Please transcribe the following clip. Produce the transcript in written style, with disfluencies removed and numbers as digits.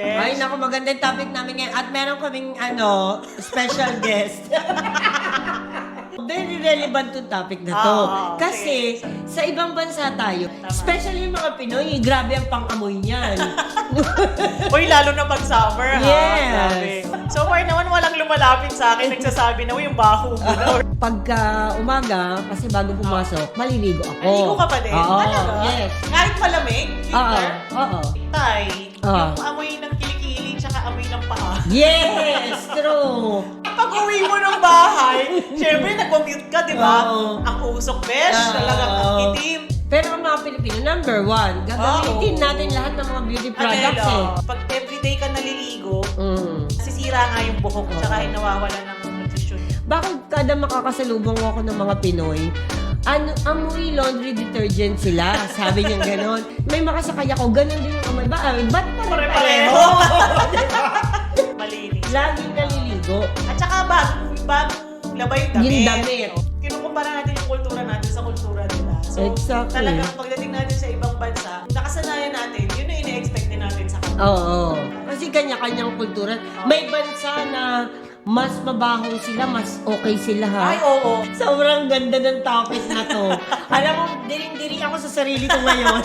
Ay, naku, magandang topic namin ngayon. At meron kaming, special guest. Very relevant yung topic na to. Kasi, sa ibang bansa tayo, especially yung mga Pinoy, grabe ang pang-amoy niyan. Uy, lalo na pag summer, ha? Yes. Grabe. So far naman, walang lumalapit sa akin, nagsasabi na, uy, yung baho mo na. Pagka umaga, kasi bago pumasok, maliligo ako. Maliligo ka pa din? Oo, Talaga? yes. Kahit malamig? Oo, oo. Tay, Oo. yung amoy ng kilikili tsaka amoy ng paa. Yes, true. Pag uwi mo ng bahay, syempre nag-commute ka, di ba? Oo. Ang usok, besh, Oo. talagang ang itim. Pero ang mga Pilipino, number one, gagamitin natin lahat ng mga beauty products Pag everyday ka naliligo, Mm. sisira nga yung buhok tsaka nawawala ng nutrition. Bakit kada makakasalubong ako ng mga Pinoy, amoy laundry detergent sila. Sabi niya gano'n. May makasakay ako, gano'n din yung amoy. Ba't Pare-pareho? Malinis. Laging naliligo. At saka bagong labay damit. Yung damit. Kinukumpara natin yung kultura natin sa kultura nila. So, Exactly. talagang pagdating natin sa ibang bansa, nakasanayan natin, yun na ine-expect din natin sa kanila. Oo. Kasi kanya-kanyang kultura. May bansa na mas mabaho sila, mas okay sila ha. Ay, oo. Sobrang ganda ng topic na to. Alam mo, diring-diri ako sa sarili ko ngayon.